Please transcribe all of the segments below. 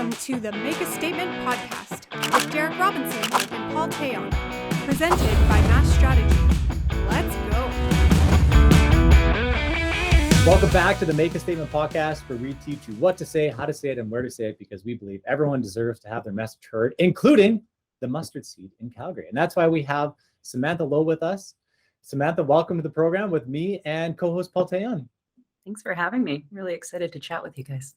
Welcome to the Make a Statement podcast with Derek Robinson and Paul Tayon, presented by Mass Strategy. Let's go. Welcome back to the Make a Statement podcast, where we teach you what to say, how to say it, and where to say it, because we believe everyone deserves to have their message heard, including the mustard seed in Calgary. And that's why we have Samantha Lowe with us. Samantha, welcome to the program with me and co-host Paul Tayon. Thanks for having me. Really excited to chat with you guys.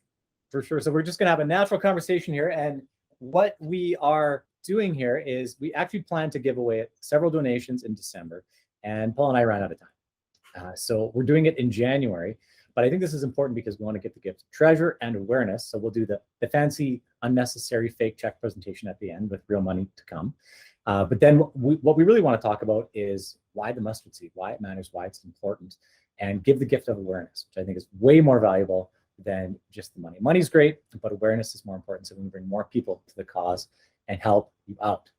For sure. So we're just going to have a natural conversation here. And what we are doing here is we actually plan to give away several donations in December. And Paul and I ran out of time. So we're doing it in January. But I think this is important because we want to get the gift of treasure and awareness. So we'll do the fancy, unnecessary fake check presentation at the end with real money to come. But then what we really want to talk about is why the mustard seed, why it matters, why it's important, and give the gift of awareness, which I think is way more valuable than just the money. Money's great, but awareness is more important. So we can bring more people to the cause and help you out.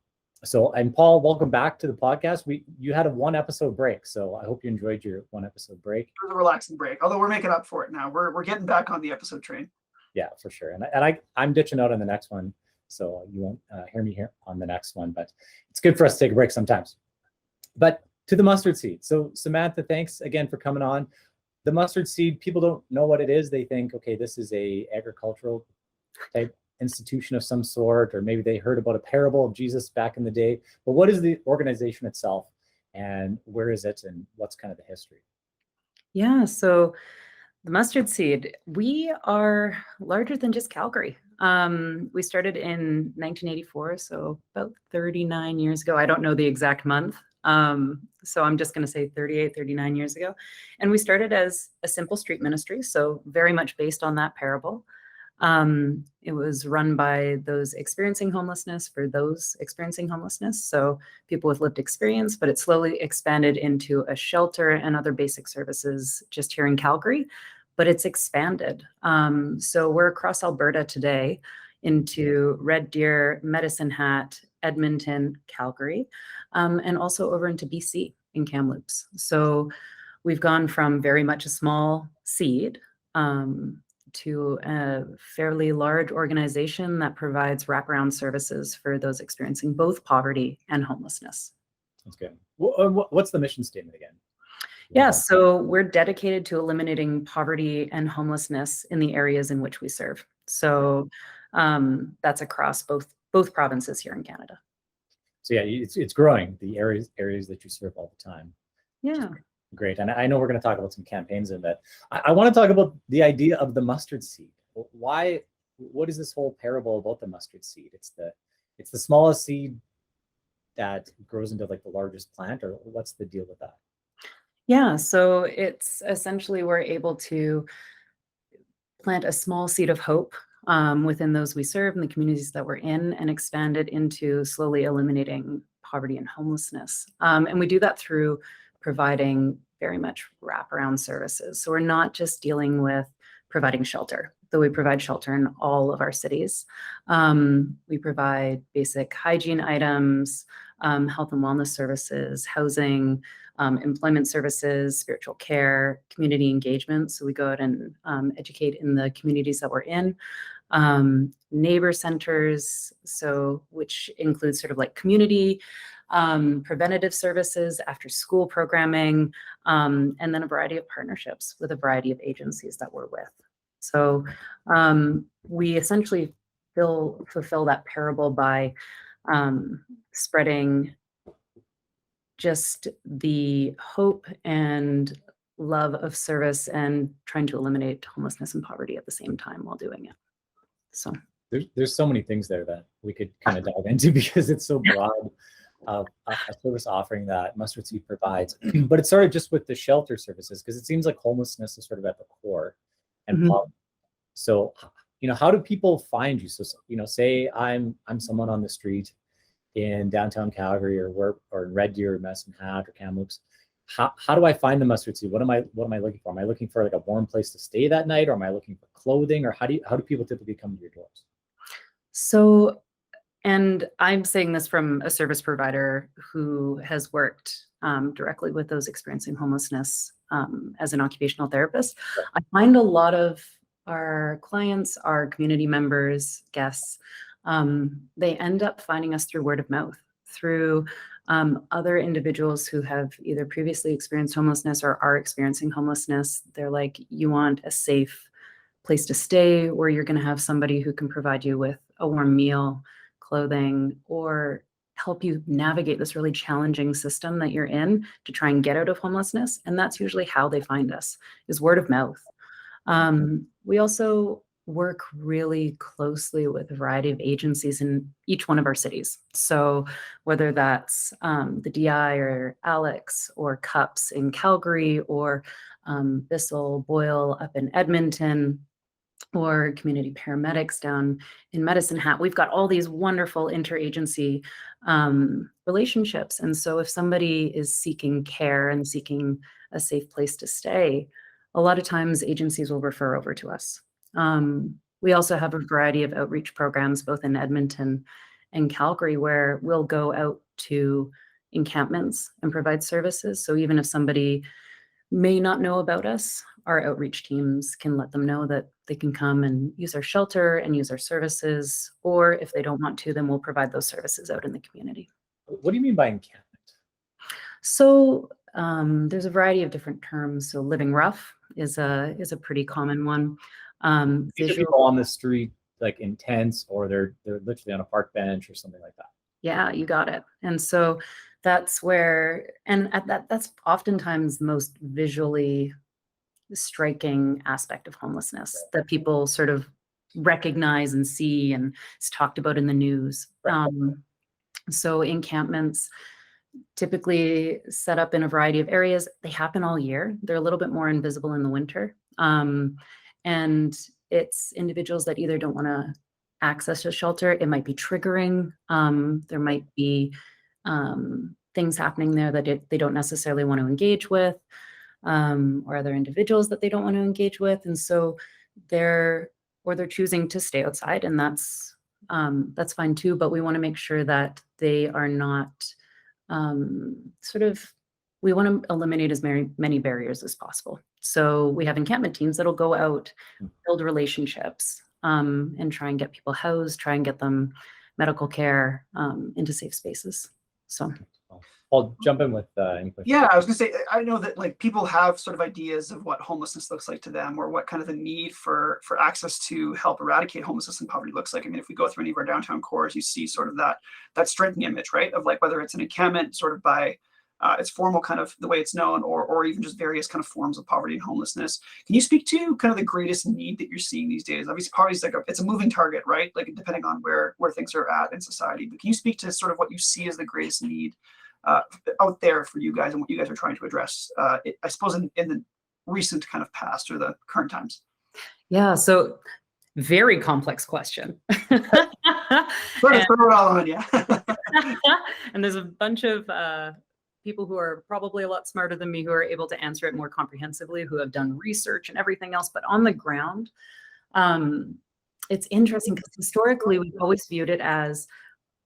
So, and Paul, welcome back to the podcast. You had a 1 episode break, so I hope you enjoyed your 1 episode break. It was a relaxing break, although we're making up for it now. We're getting back on the episode train. Yeah, for sure. And I'm ditching out on the next one, so you won't hear me here on the next one. But it's good for us to take a break sometimes. But to the mustard seed. So Samantha, thanks again for coming on. The mustard seed, people don't know what it is. They think, okay, this is a agricultural type institution of some sort, or maybe they heard about a parable of Jesus back in the day. But what is the organization itself, and where is it, and what's kind of the history? Yeah, so the mustard seed, we are larger than just Calgary. We started in 1984, so about 39 years ago. I don't know the exact month. So I'm just going to say 38, 39 years ago. And we started as a simple street ministry, so very much based on that parable. It was run by those experiencing homelessness for those experiencing homelessness, so people with lived experience, but it slowly expanded into a shelter and other basic services just here in Calgary, but it's expanded. So we're across Alberta today into Red Deer, Medicine Hat, Edmonton, Calgary, and also over into BC in Kamloops. So we've gone from very much a small seed to a fairly large organization that provides wraparound services for those experiencing both poverty and homelessness. That's good. What's the mission statement again? Yeah, so we're dedicated to eliminating poverty and homelessness in the areas in which we serve. So that's across both provinces here in Canada. So yeah, it's growing, the areas that you serve all the time. Yeah. Great. And I know we're going to talk about some campaigns in that. I want to talk about the idea of the mustard seed. What is this whole parable about the mustard seed? It's the smallest seed that grows into like the largest plant, or what's the deal with that? Yeah, so it's essentially we're able to plant a small seed of hope within those we serve and the communities that we're in, and expand it into slowly eliminating poverty and homelessness. And we do that through providing very much wraparound services. So we're not just dealing with providing shelter, though we provide shelter in all of our cities. We provide basic hygiene items, health and wellness services, housing, employment services, spiritual care, community engagement. So we go out and educate in the communities that we're in. Neighbor centers, so which includes sort of like community preventative services, after school programming, and then a variety of partnerships with a variety of agencies that we're with. So we essentially fulfill that parable by spreading just the hope and love of service and trying to eliminate homelessness and poverty at the same time while doing it. So there's so many things there that we could kind of dive into because it's so broad of a service offering that Mustard Seed provides. But it started just with the shelter services, because it seems like homelessness is sort of at the core. And so, how do people find you? So, say I'm someone on the street in downtown Calgary or in Red Deer, or Medicine Hat, or Kamloops. How do I find the Mustard Seed? What am I looking for? Am I looking for like a warm place to stay that night, or am I looking for clothing, or how do people typically come to your doors? So, and I'm saying this from a service provider who has worked directly with those experiencing homelessness as an occupational therapist. I find a lot of our clients, our community members, guests, they end up finding us through word of mouth, through other individuals who have either previously experienced homelessness or are experiencing homelessness. They're like, you want a safe place to stay where you're going to have somebody who can provide you with a warm meal, clothing, or help you navigate this really challenging system that you're in to try and get out of homelessness. And that's usually how they find us, is word of mouth. We also work really closely with a variety of agencies in each one of our cities. So whether that's the DI or Alex or CUPS in Calgary, or Bissell, Boyle up in Edmonton, or community paramedics down in Medicine Hat, we've got all these wonderful interagency relationships. And so if somebody is seeking care and seeking a safe place to stay, a lot of times agencies will refer over to us. We also have a variety of outreach programs, both in Edmonton and Calgary, where we'll go out to encampments and provide services. So even if somebody may not know about us, our outreach teams can let them know that they can come and use our shelter and use our services, or if they don't want to, then we'll provide those services out in the community. What do you mean by encampment? So there's a variety of different terms. So living rough is a pretty common one. These are people on the street, like in tents, or they're literally on a park bench or something like that. Yeah, you got it. And so that's where, and that's oftentimes the most visually striking aspect of homelessness that people sort of recognize and see, and it's talked about in the news. Right. So encampments typically set up in a variety of areas. They happen all year. They're a little bit more invisible in the winter. And it's individuals that either don't want to access a shelter. It might be triggering. There might be things happening there that they don't necessarily want to engage with, or other individuals that they don't want to engage with. And so they're choosing to stay outside, and that's fine too. But we want to make sure that they are not we want to eliminate as many barriers as possible. So we have encampment teams that'll go out, build relationships, and try and get people housed, try and get them medical care into safe spaces. So I'll jump in with input. Yeah, I was gonna say, I know that like people have sort of ideas of what homelessness looks like to them, or what kind of the need for access to help eradicate homelessness and poverty looks like. I mean, if we go through any of our downtown cores, you see sort of that striking image, right? Of like whether it's an encampment sort of by its formal kind of the way it's known, or even just various kind of forms of poverty and homelessness. Can you speak to kind of the greatest need that you're seeing these days? Obviously, poverty is like it's a moving target, right? Like depending on where things are at in society. But can you speak to sort of what you see as the greatest need out there for you guys, and what you guys are trying to address, I suppose in the recent kind of past or the current times? yeah, so very complex question. Throw it all on, yeah. And there's a bunch of people who are probably a lot smarter than me who are able to answer it more comprehensively, who have done research and everything else. But on the ground, it's interesting because historically we've always viewed it as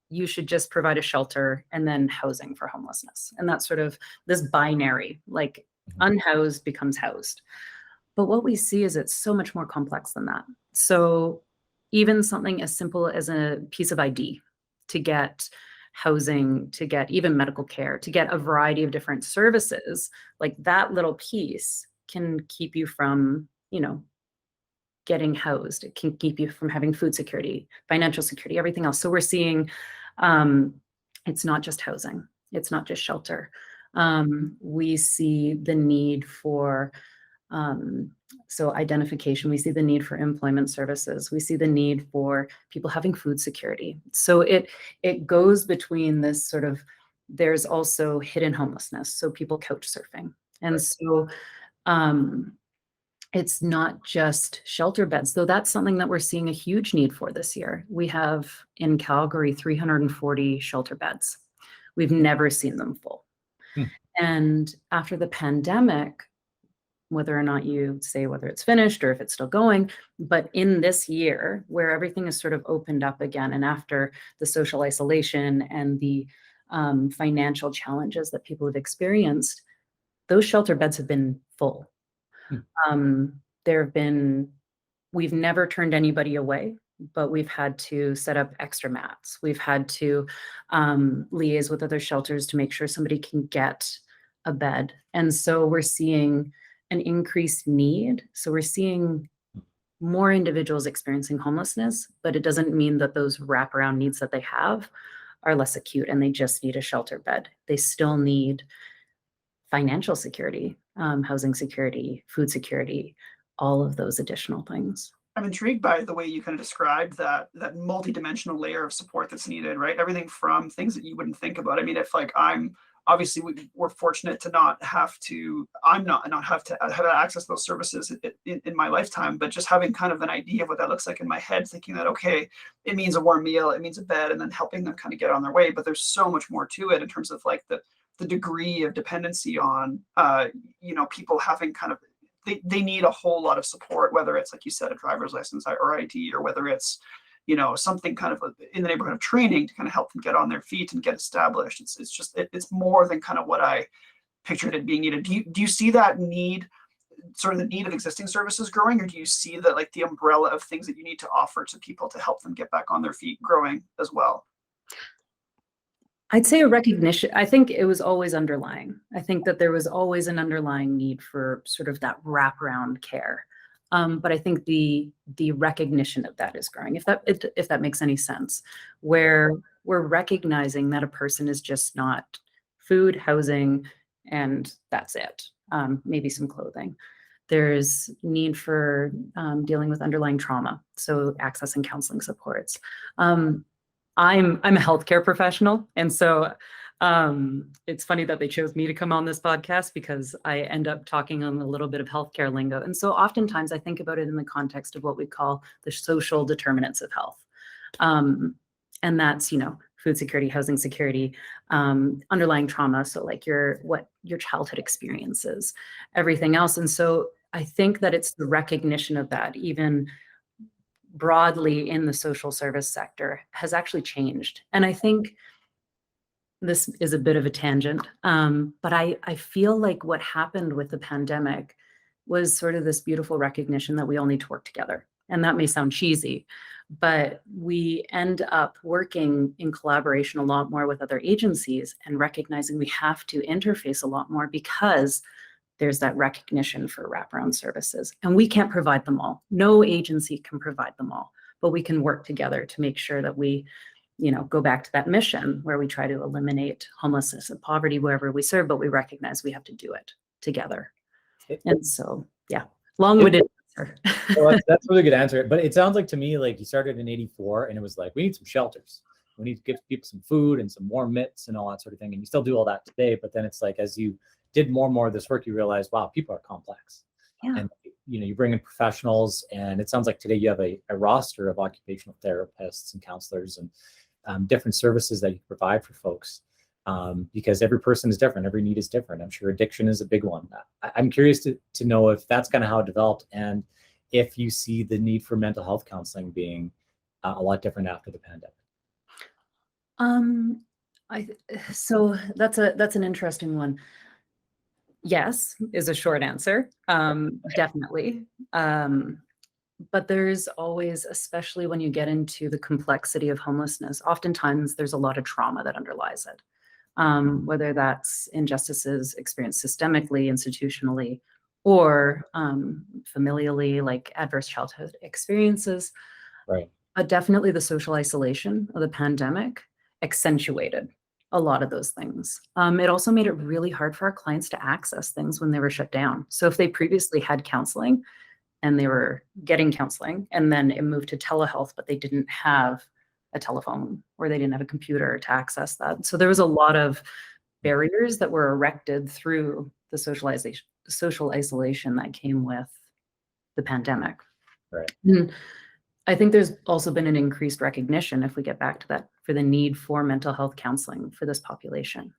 you should just provide a shelter and then housing for homelessness. And that's sort of this binary, like unhoused becomes housed. But what we see is it's so much more complex than that. So even something as simple as a piece of ID to get housing, to get even medical care, to get a variety of different services, like that little piece can keep you from, getting housed. It can keep you from having food security, financial security, everything else. So we're seeing it's not just housing. It's not just shelter. We see the need for identification. We see the need for employment services. We see the need for people having food security. So it goes between this sort of, there's also hidden homelessness. So people couch surfing. And so it's not just shelter beds, though that's something that we're seeing a huge need for this year. We have in Calgary 340 shelter beds. We've never seen them full. And after the pandemic, whether or not you say whether it's finished or if it's still going, but in this year where everything is sort of opened up again, and after the social isolation and the financial challenges that people have experienced, those shelter beds have been full. There have been we've never turned anybody away, but we've had to set up extra mats. We've had to liaise with other shelters to make sure somebody can get a bed. And so we're seeing an increased need. So we're seeing more individuals experiencing homelessness, but it doesn't mean that those wraparound needs that they have are less acute and they just need a shelter bed. They still need financial security, housing security, food security, all of those additional things. I'm intrigued by the way you kind of described that multidimensional layer of support that's needed, right? Everything from things that you wouldn't think about. I mean, if like we're fortunate to not have to have access to those services in my lifetime, but just having kind of an idea of what that looks like in my head, thinking that, okay, it means a warm meal, it means a bed, and then helping them kind of get on their way. But there's so much more to it in terms of like the degree of dependency on, people having kind of, they need a whole lot of support, whether it's, like you said, a driver's license or ID, or whether it's, something kind of in the neighborhood of training to kind of help them get on their feet and get established. It's more than kind of what I pictured it being needed. Do you see that need, sort of the need of existing services growing, or do you see that like the umbrella of things that you need to offer to people to help them get back on their feet growing as well? I'd say a recognition. I think it was always underlying. I think that there was always an underlying need for sort of that wraparound care. But I think the recognition of that is growing, if that makes any sense, where we're recognizing that a person is just not food, housing, and that's it. Maybe some clothing. There's need for dealing with underlying trauma, so accessing counseling supports. I'm a healthcare professional, and so it's funny that they chose me to come on this podcast because I end up talking on a little bit of healthcare lingo. And so oftentimes I think about it in the context of what we call the social determinants of health. And that's, food security, housing security, underlying trauma. So like what your childhood experiences, everything else. And so I think that it's the recognition of that, even broadly in the social service sector, has actually changed. And I think this is a bit of a tangent, but I feel like what happened with the pandemic was sort of this beautiful recognition that we all need to work together. And that may sound cheesy, but we end up working in collaboration a lot more with other agencies and recognizing we have to interface a lot more because there's that recognition for wraparound services. And we can't provide them all. No agency can provide them all, but we can work together to make sure that we go back to that mission where we try to eliminate homelessness and poverty wherever we serve, but we recognize we have to do it together. And so, yeah, long-winded answer. Well, that's a really good answer. But it sounds like to me, like you started in '84 and it was like, we need some shelters. We need to give people some food and some warm mitts and all that sort of thing. And you still do all that today. But then it's like, as you did more and more of this work, you realize, wow, people are complex. Yeah. And you bring in professionals, and it sounds like today you have a roster of occupational therapists and counselors and different services that you provide for folks, because every person is different, every need is different. I'm sure addiction is a big one. I'm curious to know if that's kind of how it developed, and if you see the need for mental health counseling being a lot different after the pandemic. So that's an interesting one. Yes, is a short answer. Definitely. But there's always, especially when you get into the complexity of homelessness, oftentimes there's a lot of trauma that underlies it. Whether that's injustices experienced systemically, institutionally, or familially, like adverse childhood experiences. Right. But definitely the social isolation of the pandemic accentuated a lot of those things. It also made it really hard for our clients to access things when they were shut down. So if they previously had counseling and they were getting counseling, and then it moved to telehealth, but they didn't have a telephone or they didn't have a computer to access that. So there was a lot of barriers that were erected through the social isolation that came with the pandemic. Right. And I think there's also been an increased recognition, if we get back to that, for the need for mental health counseling for this population,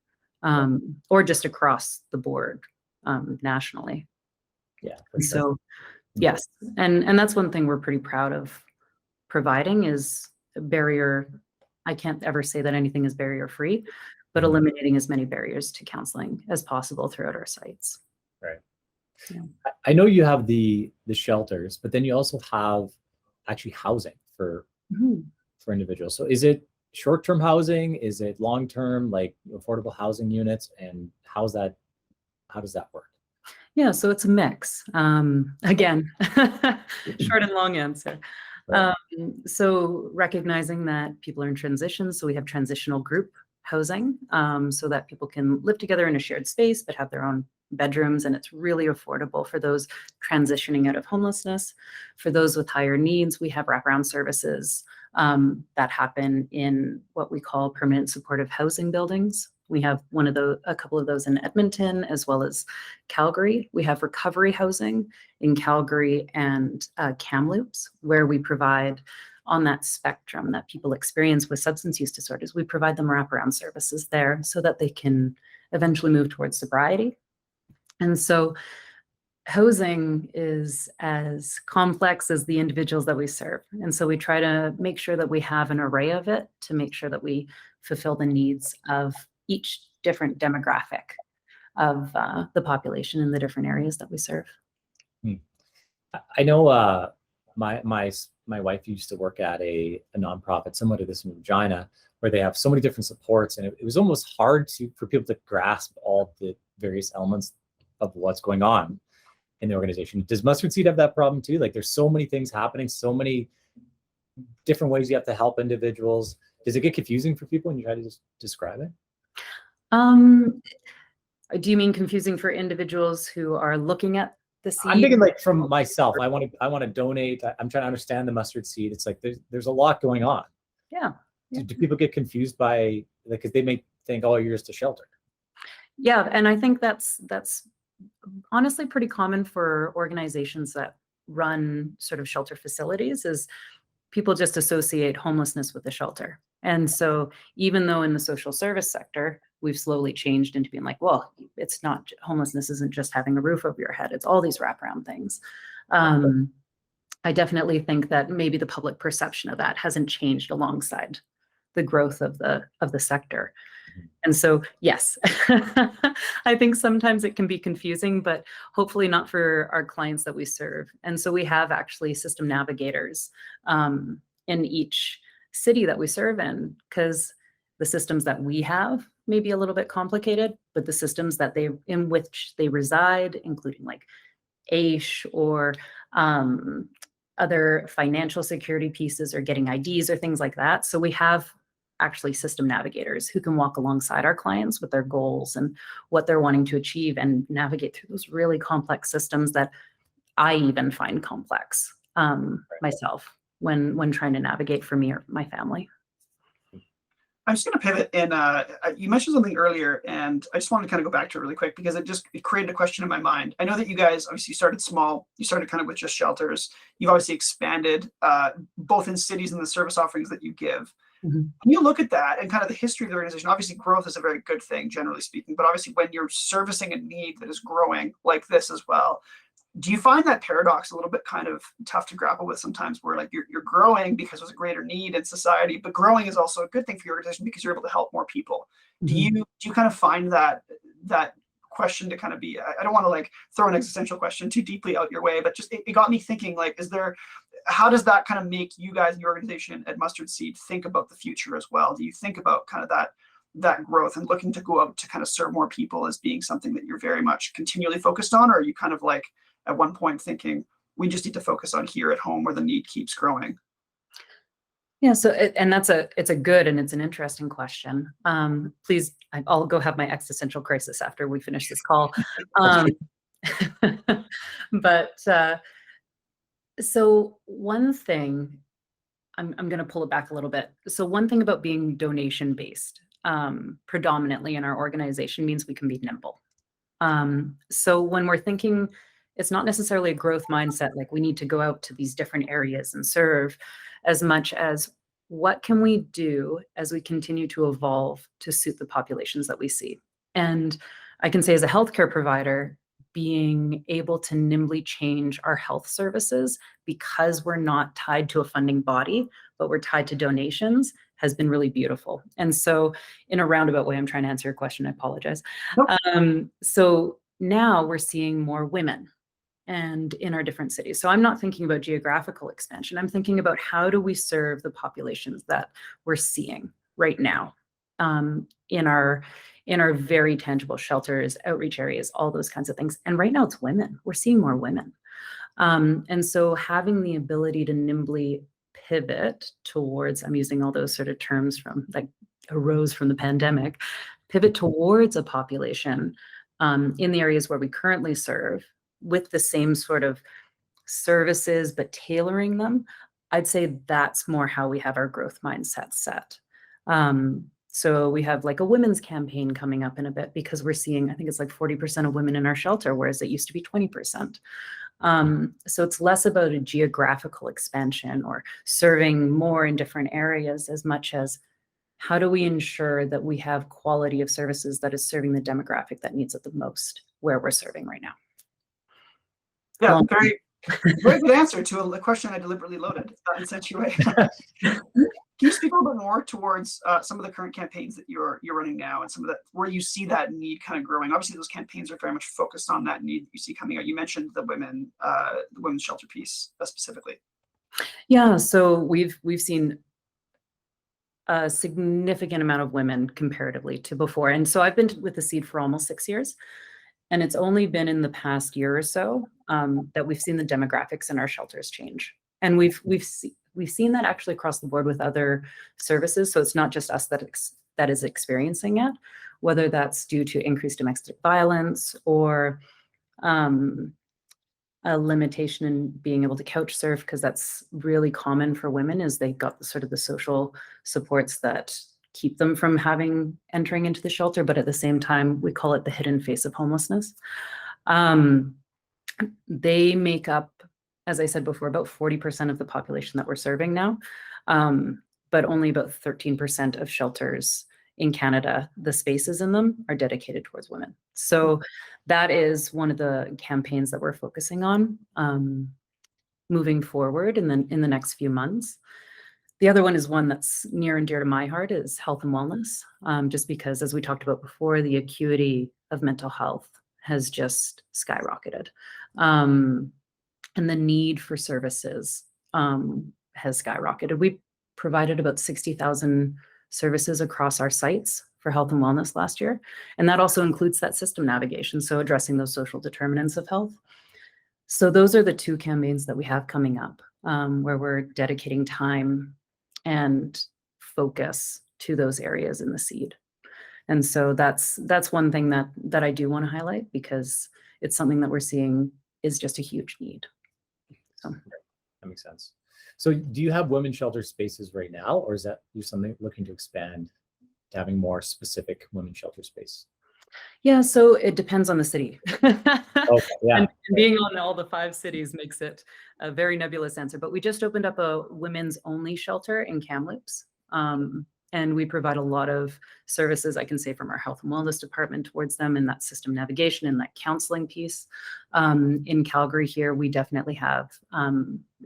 or just across the board nationally. Yeah. So, yes, and that's one thing we're pretty proud of providing is a barrier. I can't ever say that anything is barrier free, but eliminating as many barriers to counseling as possible throughout our sites. Right. Yeah. I know you have the shelters, but then you also have actually housing for individuals. So is it short-term housing? Is it long-term, like affordable housing units? And how does that work? Yeah, so it's a mix. Again, short and long answer. Right. So recognizing that people are in transition, so we have transitional group housing, so that people can live together in a shared space but have their own bedrooms, and it's really affordable for those transitioning out of homelessness. For those with higher needs, we have wraparound services that happen in what we call permanent supportive housing buildings. We have a couple of those in Edmonton as well as Calgary. We have recovery housing in Calgary and Kamloops, where we provide on that spectrum that people experience with substance use disorders. We provide them wraparound services there so that they can eventually move towards sobriety. And so housing is as complex as the individuals that we serve. And so we try to make sure that we have an array of it to make sure that we fulfill the needs of each different demographic of the population in the different areas that we serve. I know my wife used to work at a nonprofit similar to this in Regina, where they have so many different supports, and it was almost hard for people to grasp all the various elements of what's going on in the organization. Does Mustard Seed have that problem too? Like there's so many things happening, so many different ways you have to help individuals. Does it get confusing for people when you try to just describe it? Do you mean confusing for individuals who are looking at the seed? I'm thinking like from myself, I want to donate. I'm trying to understand the Mustard Seed. It's like there's a lot going on. Yeah. Do people get confused by, because they may think, oh, you're just a shelter? Yeah, and I think that's honestly pretty common for organizations that run sort of shelter facilities, is people just associate homelessness with the shelter. And so even though in the social service sector, we've slowly changed into being like, well, it's not, homelessness isn't just having a roof over your head, it's all these wraparound things. I definitely think that maybe the public perception of that hasn't changed alongside the growth of the sector. And so, yes, I think sometimes it can be confusing, but hopefully not for our clients that we serve. And so we have actually system navigators in each city that we serve in, because the systems that we have may be a little bit complicated, but the systems that in which they reside, including like AISH or other financial security pieces or getting IDs or things like that. So we have actually system navigators who can walk alongside our clients with their goals and what they're wanting to achieve and navigate through those really complex systems that I even find complex myself when trying to navigate for me or my family. I'm just going to pivot, and you mentioned something earlier, and I just wanted to kind of go back to it really quick because it created a question in my mind. I know that you guys obviously started small. You started kind of with just shelters. You've obviously expanded both in cities and the service offerings that you give. Mm-hmm. Can you look at that and kind of the history of the organization? Obviously, growth is a very good thing, generally speaking, but obviously when you're servicing a need that is growing like this as well, do you find that paradox a little bit kind of tough to grapple with sometimes, where like you're growing because there's a greater need in society, but growing is also a good thing for your organization because you're able to help more people? Mm-hmm. Do you kind of find that question to kind of be, I don't want to like throw an existential question too deeply out your way, but just it got me thinking, like, how does that kind of make you guys in your organization at Mustard Seed think about the future as well? Do you think about kind of that growth and looking to go out to kind of serve more people as being something that you're very much continually focused on? Or are you kind of like at one point thinking we just need to focus on here at home where the need keeps growing? Yeah, so it's a good and it's an interesting question. Please, I'll go have my existential crisis after we finish this call. So one thing, I'm going to pull it back a little bit. So one thing about being donation based, predominantly in our organization, means we can be nimble. So when we're thinking, it's not necessarily a growth mindset, like we need to go out to these different areas and serve, as much as what can we do as we continue to evolve to suit the populations that we see. And I can say as a healthcare provider, being able to nimbly change our health services because we're not tied to a funding body, but we're tied to donations, has been really beautiful. And so in a roundabout way, I'm trying to answer your question, I apologize. Nope. So now we're seeing more women and in our different cities. So I'm not thinking about geographical expansion. I'm thinking about how do we serve the populations that we're seeing right now in our very tangible shelters, outreach areas, all those kinds of things. And right now it's women. We're seeing more women. And so having the ability to nimbly pivot towards, I'm using all those sort of terms from like arose from the pandemic, pivot towards a population in the areas where we currently serve with the same sort of services, but tailoring them. I'd say that's more how we have our growth mindset set. So we have like a women's campaign coming up in a bit because we're seeing, I think it's like 40% of women in our shelter, whereas it used to be 20%. So it's less about a geographical expansion or serving more in different areas as much as how do we ensure that we have quality of services that is serving the demographic that needs it the most where we're serving right now. Yeah, very good answer to a question I deliberately loaded in such a way. Can you speak a little bit more towards some of the current campaigns that you're running now and some of that where you see that need kind of growing? Obviously, those campaigns are very much focused on that need you see coming out. You mentioned the women's shelter piece specifically. Yeah, so we've seen a significant amount of women comparatively to before. And so I've been with the Seed for almost 6 years. And it's only been in the past year or so that we've seen the demographics in our shelters change. And we've seen that actually across the board with other services. So it's not just us that is experiencing it, whether that's due to increased domestic violence or a limitation in being able to couch surf, because that's really common for women is they got the social supports that keep them from entering into the shelter, but at the same time, we call it the hidden face of homelessness. They make up, as I said before, about 40% of the population that we're serving now, but only about 13% of shelters in Canada, the spaces in them are dedicated towards women. So that is one of the campaigns that we're focusing on moving forward in the next few months. The other one is one that's near and dear to my heart is health and wellness, just because, as we talked about before, the acuity of mental health has just skyrocketed. And the need for services has skyrocketed. We provided about 60,000 services across our sites for health and wellness last year. And that also includes that system navigation, so addressing those social determinants of health. So those are the two campaigns that we have coming up, where we're dedicating time and focus to those areas in the Seed. And so that's one thing that I do want to highlight, because it's something that we're seeing is just a huge need. So that makes sense. So do you have women's shelter spaces right now, or is that you something looking to expand to having more specific women's shelter space? Yeah, so it depends on the city. Okay, yeah. And being on all the 5 cities makes it a very nebulous answer. But we just opened up a women's only shelter in Kamloops. And we provide a lot of services, I can say, from our health and wellness department towards them in that system navigation and that counseling piece. In Calgary here, we definitely have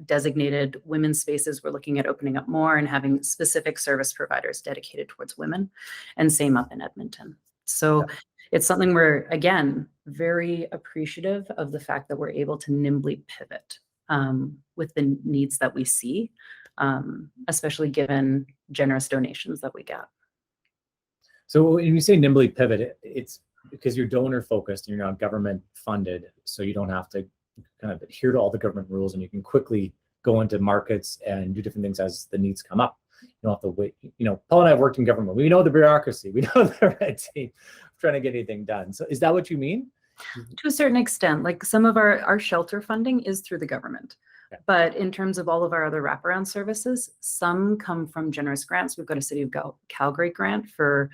designated women's spaces. We're looking at opening up more and having specific service providers dedicated towards women, and same up in Edmonton. So it's something we're, again, very appreciative of the fact that we're able to nimbly pivot with the needs that we see, especially given generous donations that we get. So when you say nimbly pivot, it's because you're donor focused and you're not government funded, so you don't have to kind of adhere to all the government rules, and you can quickly go into markets and do different things as the needs come up. You don't have to wait. Paul and I have worked in government. We know the bureaucracy. We know the red tape trying to get anything done. So is that what you mean? To a certain extent, like some of our shelter funding is through the government. Okay. But in terms of all of our other wraparound services, some come from generous grants. We've got a City of Calgary grant for,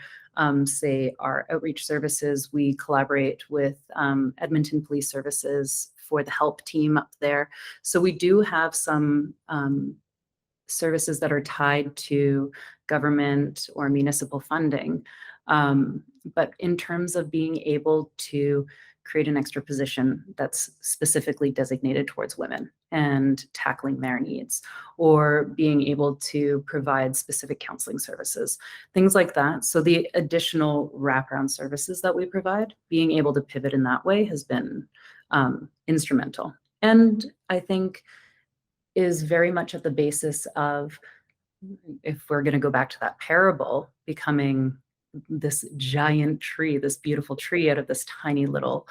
say, our outreach services. We collaborate with Edmonton Police Services for the help team up there. So we do have some services that are tied to government or municipal funding. But in terms of being able to create an extra position that's specifically designated towards women and tackling their needs, or being able to provide specific counseling services, things like that. So the additional wraparound services that we provide, being able to pivot in that way has been instrumental. And I think is very much at the basis of, if we're going to go back to that parable, becoming this giant tree, this beautiful tree out of this tiny little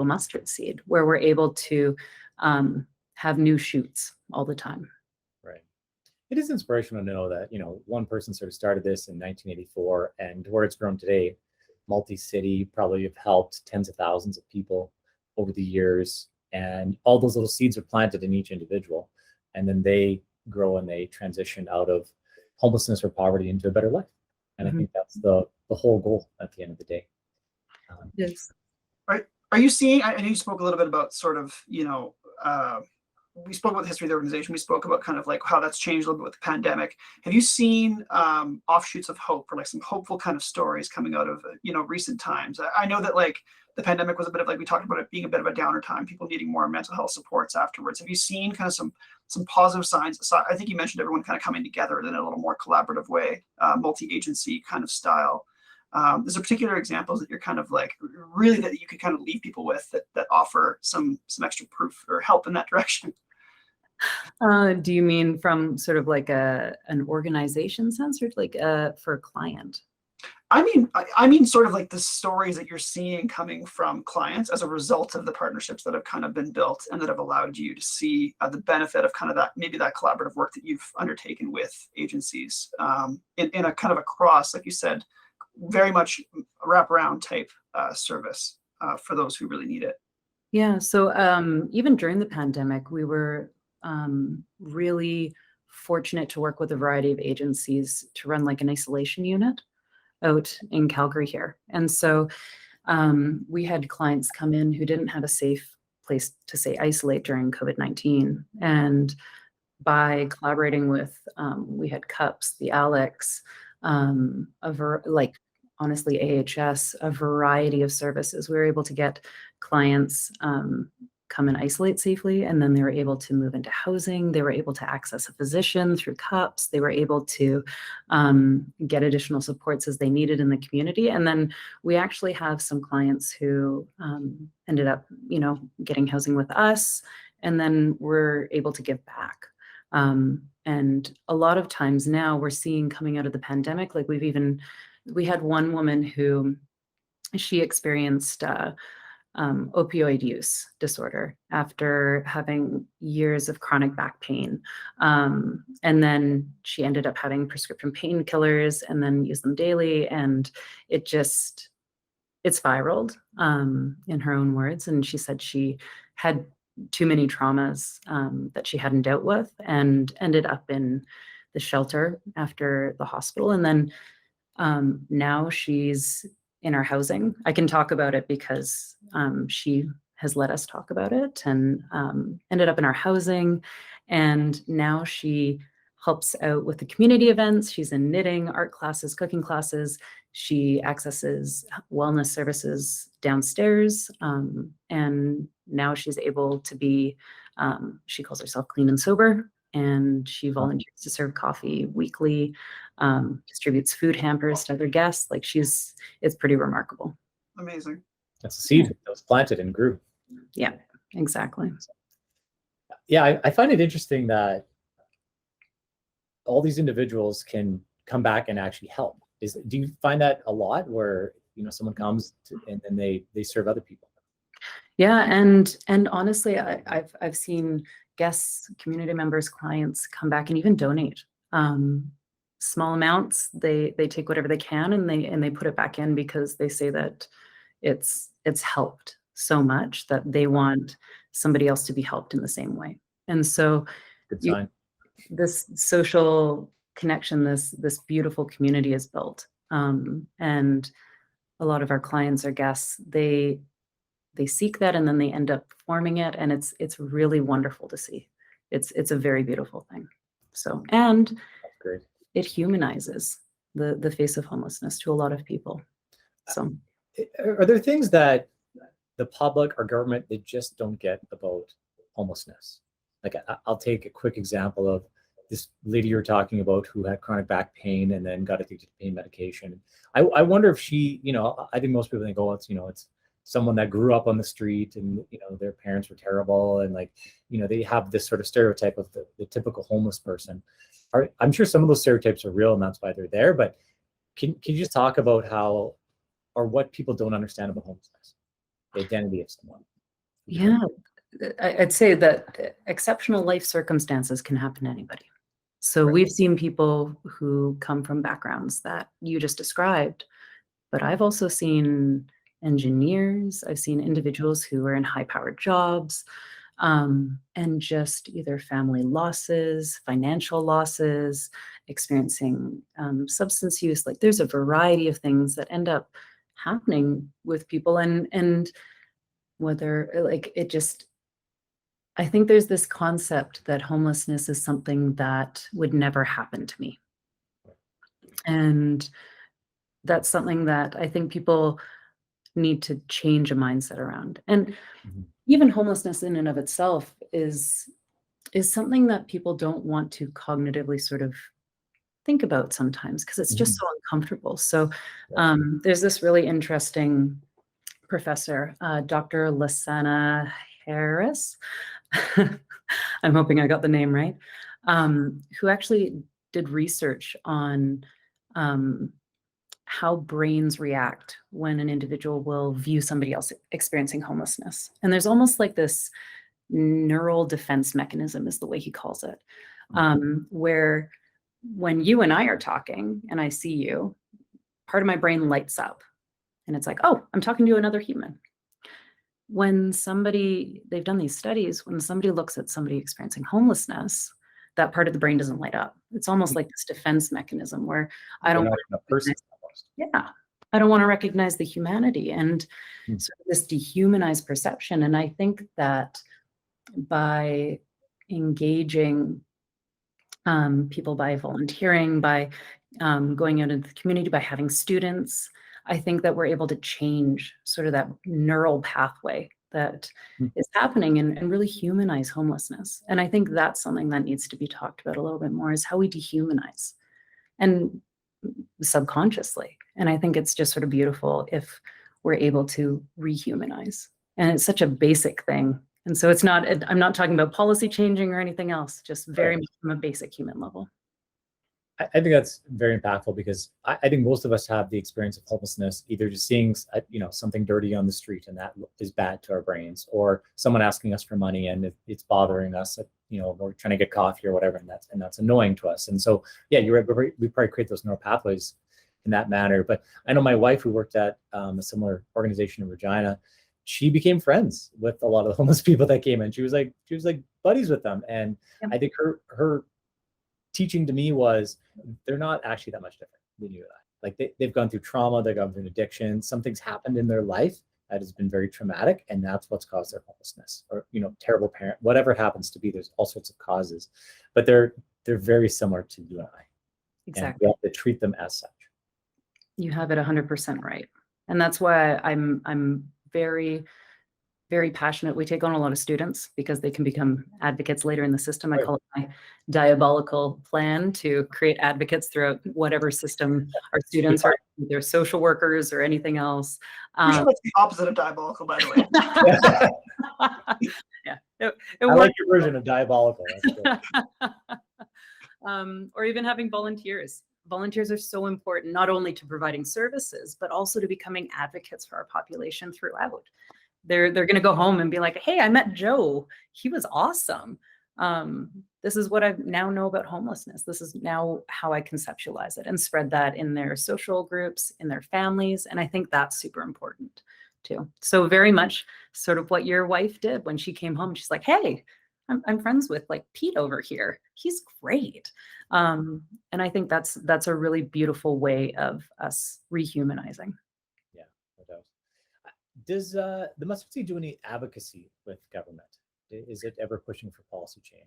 mustard seed, where we're able to have new shoots all the time. Right. It is inspirational to know that, one person sort of started this in 1984, and where it's grown today, multi-city, probably have helped tens of thousands of people over the years. And all those little seeds are planted in each individual, and then they grow and they transition out of homelessness or poverty into a better life. And I think that's the whole goal at the end of the day. Yes. Are you seeing, I know you spoke a little bit about sort of, we spoke about the history of the organization. We spoke about kind of like how that's changed a little bit with the pandemic. Have you seen offshoots of hope, or like some hopeful kind of stories coming out of, recent times? I know that like the pandemic was a bit of, like we talked about it being a bit of a downer time, people needing more mental health supports afterwards. Have you seen kind of some positive signs? So I think you mentioned everyone kind of coming together in a little more collaborative way, multi-agency kind of style. Is there particular examples that you're kind of like really that you could kind of leave people with that offer some extra proof or help in that direction? Do you mean from sort of like an organization sense, or like for a client? I mean, sort of like the stories that you're seeing coming from clients as a result of the partnerships that have kind of been built and that have allowed you to see the benefit of kind of that, maybe that collaborative work that you've undertaken with agencies in a kind of a cross, like you said, very much a wraparound type service for those who really need it. Yeah. So even during the pandemic, we were really fortunate to work with a variety of agencies to run like an isolation unit out in Calgary here. And so we had clients come in who didn't have a safe place to say isolate during COVID-19. And by collaborating with, we had CUPS, the ALEX, honestly, AHS, a variety of services. We were able to get clients come and isolate safely, and then they were able to move into housing. They were able to access a physician through CUPS. They were able to get additional supports as they needed in the community. And then we actually have some clients who ended up, getting housing with us, and then we're able to give back. And a lot of times now we're seeing coming out of the pandemic, like we had one woman who she experienced opioid use disorder after having years of chronic back pain. And then she ended up having prescription painkillers and then used them daily. And it spiraled in her own words. And she said she had too many traumas that she hadn't dealt with and ended up in the shelter after the hospital. And then now she's in our housing. I can talk about it because she has let us talk about it, and ended up in our housing. And now she helps out with the community events. She's in knitting, art classes, cooking classes. She accesses wellness services downstairs. And now she's able to be, she calls herself clean and sober, and she volunteers to serve coffee weekly, distributes food hampers to other guests. Like it's pretty remarkable. Amazing. That's a seed that was planted and grew. Yeah, exactly. Yeah, I find it interesting that all these individuals can come back and actually help. Do you find that a lot where someone comes and they serve other people? Yeah, and honestly, I've seen guests, community members, clients come back and even donate small amounts. They take whatever they can and they put it back in because they say that it's helped so much that they want somebody else to be helped in the same way. And so Good sign. This social connection, this beautiful community is built. And a lot of our clients or guests, they seek that and then they end up forming it. And it's really wonderful to see. It's a very beautiful thing. So, and That's great. It humanizes the face of homelessness to a lot of people. So are there things that the public or government, they just don't get about homelessness? Like I'll take a quick example of this lady you're talking about who had chronic back pain and then got addicted to pain medication. I wonder if she, I think most people think, oh, it's someone that grew up on the street and, their parents were terrible. And like, they have this sort of stereotype of the typical homeless person. I'm sure some of those stereotypes are real and that's why they're there. But can you just talk about how, or what people don't understand about homelessness, the identity of someone? Yeah, I'd say that exceptional life circumstances can happen to anybody. So we've seen people who come from backgrounds that you just described, but I've also seen engineers, I've seen individuals who are in high-powered jobs, and just either family losses, financial losses, experiencing substance use. Like there's a variety of things that end up happening with people, and whether like it just, I think there's this concept that homelessness is something that would never happen to me. And that's something that I think people need to change a mindset around. And even homelessness in and of itself is something that people don't want to cognitively sort of think about sometimes because it's just so uncomfortable. So there's this really interesting professor, Dr. Lasana Harris. I'm hoping I got the name right, who actually did research on how brains react when an individual will view somebody else experiencing homelessness. And there's almost like this neural defense mechanism is the way he calls it, where when you and I are talking and I see you, part of my brain lights up and it's like, oh, I'm talking to another human. When they've done these studies, when somebody looks at somebody experiencing homelessness, that part of the brain doesn't light up. It's almost like this defense mechanism where I don't want to recognize the humanity and sort of this dehumanized perception. And I think that by engaging people, by volunteering, by going out into the community, by having students, I think that we're able to change sort of that neural pathway that is happening and really humanize homelessness. And I think that's something that needs to be talked about a little bit more, is how we dehumanize and subconsciously. And I think it's just sort of beautiful if we're able to rehumanize. And it's such a basic thing. And so I'm not talking about policy changing or anything else, just very much from a basic human level. I think that's very impactful because I think most of us have the experience of homelessness, either just seeing, something dirty on the street and that is bad to our brains, or someone asking us for money and it's bothering us, we're trying to get coffee or whatever, and that's annoying to us. And so, yeah, you're right. We probably create those neural pathways in that manner. But I know my wife, who worked at a similar organization in Regina, she became friends with a lot of the homeless people that came in. She was like buddies with them. And I think her teaching to me was they're not actually that much different than you and I. Like they've gone through trauma, they've gone through an addiction, something's happened in their life that has been very traumatic, and that's what's caused their homelessness, or terrible parent, whatever it happens to be. There's all sorts of causes, but they're very similar to you and I. Exactly. And we have to treat them as such. You have it 100% right. And that's why I'm very, very passionate. We take on a lot of students because they can become advocates later in the system. I call it my diabolical plan to create advocates throughout whatever system our students are, either social workers or anything else. That's the opposite of diabolical, by the way. Yeah. I like your version of diabolical. Or even having volunteers. Volunteers are so important, not only to providing services, but also to becoming advocates for our population throughout. They're going to go home and be like, hey, I met Joe. He was awesome. This is what I now know about homelessness. This is now how I conceptualize it and spread that in their social groups, in their families. And I think that's super important too. So very much sort of what your wife did when she came home. She's like, hey, I'm friends with like Pete over here. He's great. And I think that's a really beautiful way of us rehumanizing. Yeah, no doubt. Does the Mustard Seed do any advocacy with government? Is it ever pushing for policy change?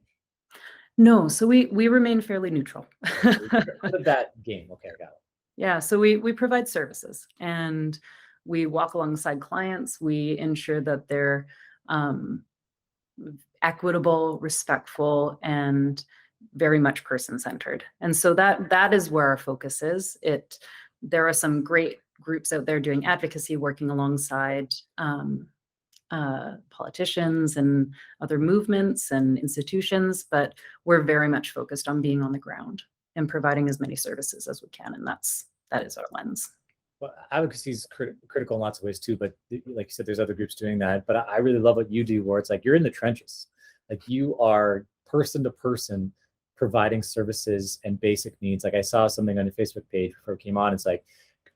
No, so we remain fairly neutral. That game, okay, I got it. Yeah, so we provide services and we walk alongside clients. We ensure that they're equitable, respectful, and very much person-centered. And so that is where our focus is. There are some great groups out there doing advocacy, working alongside politicians and other movements and institutions, but we're very much focused on being on the ground and providing as many services as we can, and that is our lens. Well, advocacy is critical in lots of ways too, but like you said, there's other groups doing that. But I really love what you do, where it's like you're in the trenches, like you are person to person providing services and basic needs. Like I saw something on your Facebook page before it came on. It's like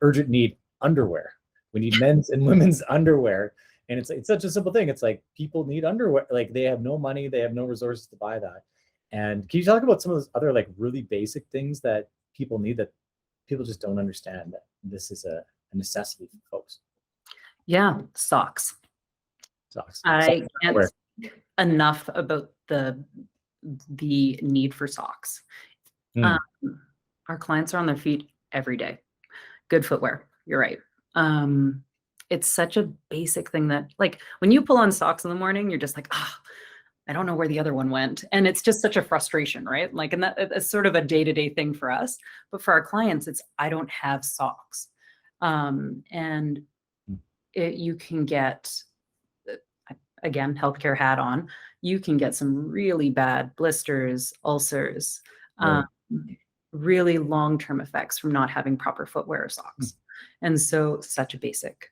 urgent need underwear. We need men's and women's underwear, and it's such a simple thing. It's like people need underwear. Like they have no money, they have no resources to buy that. And can you talk about some of those other like really basic things that people need that people just don't understand, that this is a necessity for folks? Yeah, socks. Socks. I can't speak enough about the need for socks. Our clients are on their feet every day. Good footwear. You're right. It's such a basic thing that, like, when you pull on socks in the morning, you're just like, I don't know where the other one went. And it's just such a frustration, right? Like, and it's sort of a day-to-day thing for us. But for our clients, it's, I don't have socks. You can get, again, healthcare hat on, you can get some really bad blisters, ulcers, really long-term effects from not having proper footwear or socks. And so such a basic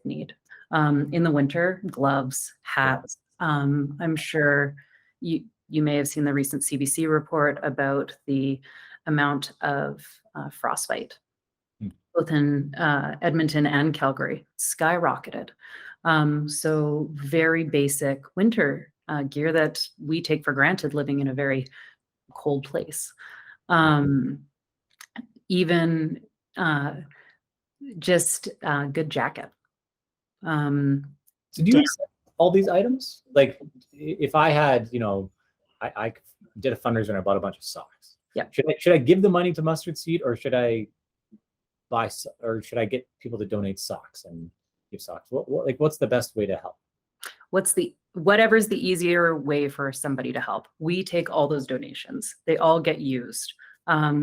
need. In the winter, gloves, hats. I'm sure you may have seen the recent CBC report about the amount of frostbite, both in Edmonton and Calgary, skyrocketed. So very basic winter gear that we take for granted living in a very cold place. Even just a good jacket. So do you accept all these items? Like if I had, I did a fundraiser and I bought a bunch of socks. Yeah. Should I give the money to Mustard Seed, or should I get people to donate socks and give socks? What's the best way to help? Whatever's the easier way for somebody to help. We take all those donations. They all get used.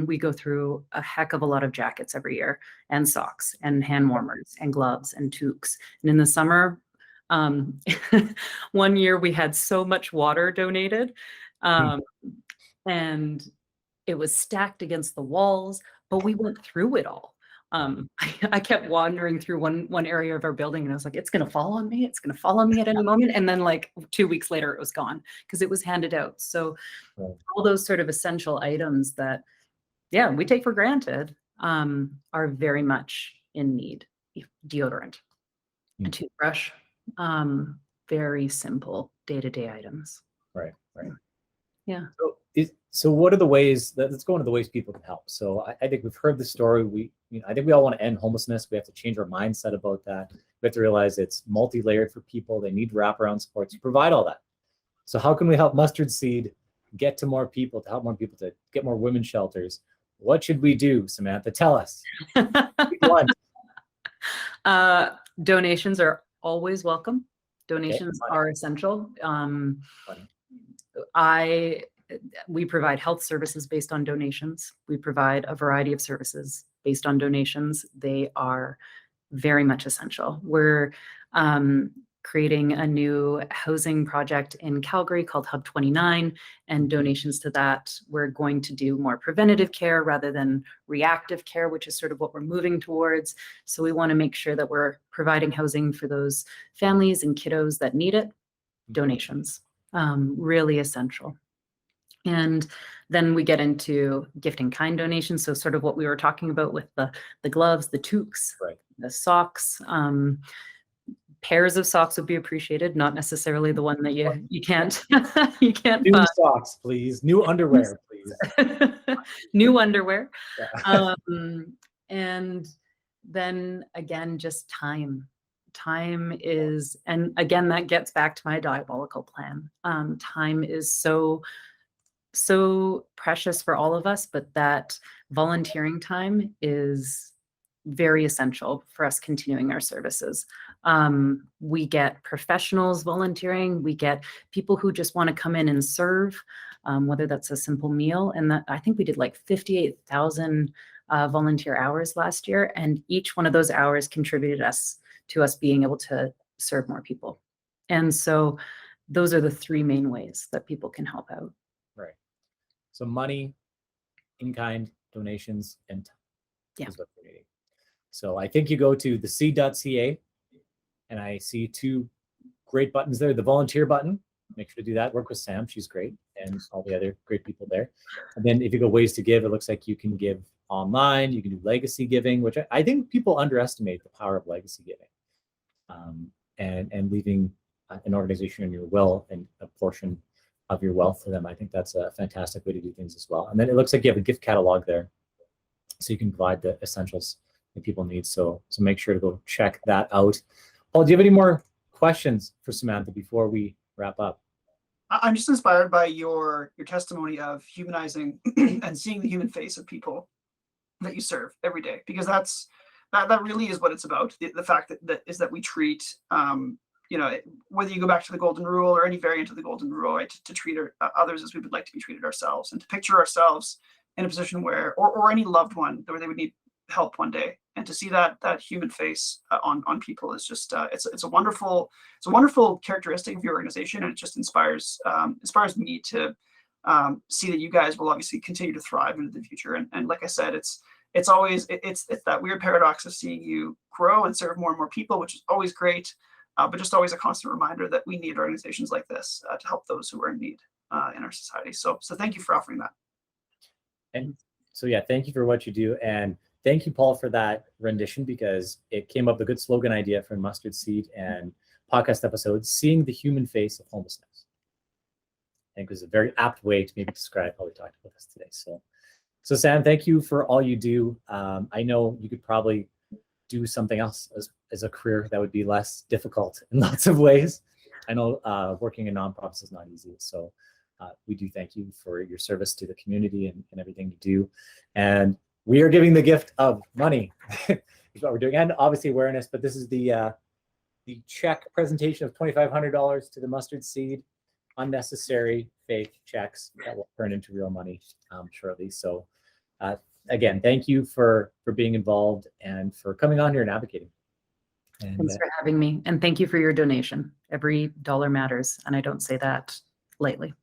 We go through a heck of a lot of jackets every year, and socks and hand warmers and gloves and toques. And in the summer, one year we had so much water donated, and it was stacked against the walls, but we went through it all. I kept wandering through one area of our building, and I was like, it's going to fall on me. It's going to fall on me at any moment. And then like 2 weeks later, it was gone because it was handed out. So all those sort of essential items that, we take for granted, are very much in need. Deodorant, a toothbrush, very simple day-to-day items. Right. Yeah. So what are the ways let's go into the ways people can help. So I think we've heard the story. I think we all want to end homelessness. We have to change our mindset about that. We have to realize it's multi-layered for people. They need wraparound supports. You provide all that. So how can we help Mustard Seed get to more people, to help more people, to get more women's shelters? What should we do, Samantha? Tell us. Donations are always welcome. Donations are essential. We provide health services based on donations. We provide a variety of services based on donations. They are very much essential. We're creating a new housing project in Calgary called Hub 29, and donations to that, we're going to do more preventative care rather than reactive care, which is sort of what we're moving towards. So we want to make sure that we're providing housing for those families and kiddos that need it. Donations, really essential. And then we get into gift in kind donations. So sort of what we were talking about with the gloves, the toques, the socks. Pairs of socks would be appreciated, not necessarily the one that you can't New find. Socks, please. New underwear, please. New underwear. Yeah. And then again, just time. Time is, and again, that gets back to my diabolical plan. Time is so precious for all of us, but that volunteering time is very essential for us continuing our services. We get professionals volunteering. We get people who just want to come in and serve, whether that's a simple meal. And that, I think we did like 58,000 volunteer hours last year, and each one of those hours contributed to us being able to serve more people. And so those are the three main ways that people can help out. Right. So money, in-kind donations, and time Yeah. is what we're needing. So I think you go to the seed.ca, and I see two great buttons there. The volunteer button, make sure to do that. Work with Sam, she's great, and all the other great people there. And then if you go ways to give, it looks like you can give online, you can do legacy giving, which I think people underestimate the power of legacy giving, and leaving an organization in your will and a portion of your wealth to them. I think that's a fantastic way to do things as well. And then it looks like you have a gift catalog there, so you can provide the essentials that people need. So make sure to go check that out. Paul, do you have any more questions for Samantha before we wrap up? I'm just inspired by your testimony of humanizing and seeing the human face of people that you serve every day, because that really is what it's about. The fact that we treat, whether you go back to the golden rule or any variant of the golden rule, right, to treat others as we would like to be treated ourselves, and to picture ourselves in a position where, or any loved one where they would need help one day, and to see that human face on people is just it's a wonderful characteristic of your organization, and it just inspires me to see that you guys will obviously continue to thrive into the future. And like I said, it's that weird paradox of seeing you grow and serve more and more people, which is always great, but just always a constant reminder that we need organizations like this to help those who are in need in our society. So thank you for offering that. And so, yeah, thank you for what you do. And thank you, Paul, for that rendition, because it came up with a good slogan idea from Mustard Seed and podcast episode, Seeing the Human Face of Homelessness. I think it was a very apt way to maybe describe how we talked about this today. So Sam, thank you for all you do. I know you could probably do something else as a career that would be less difficult in lots of ways. I know working in nonprofits is not easy. So we do thank you for your service to the community and everything you do. And we are giving the gift of money is what we're doing, and obviously awareness, but this is the check presentation of $2,500 to the Mustard Seed, unnecessary fake checks that will turn into real money shortly. So again, thank you for being involved and for coming on here and advocating. And, thanks for having me, and thank you for your donation. Every dollar matters, and I don't say that lightly.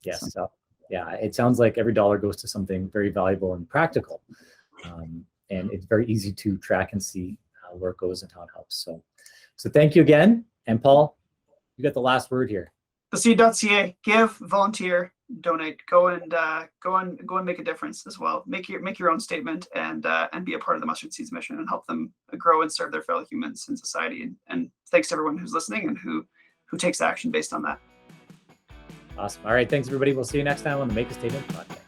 Yes. So, yeah, it sounds like every dollar goes to something very valuable and practical. And it's very easy to track and see where it goes and how it helps. So thank you again. And Paul, you got the last word here. The seed.ca, give, volunteer, donate, go and make a difference as well. Make your own statement and be a part of the Mustard Seeds mission and help them grow and serve their fellow humans in society. And thanks to everyone who's listening and who takes action based on that. Awesome. All right. Thanks, everybody. We'll see you next time on the Make a Statement podcast.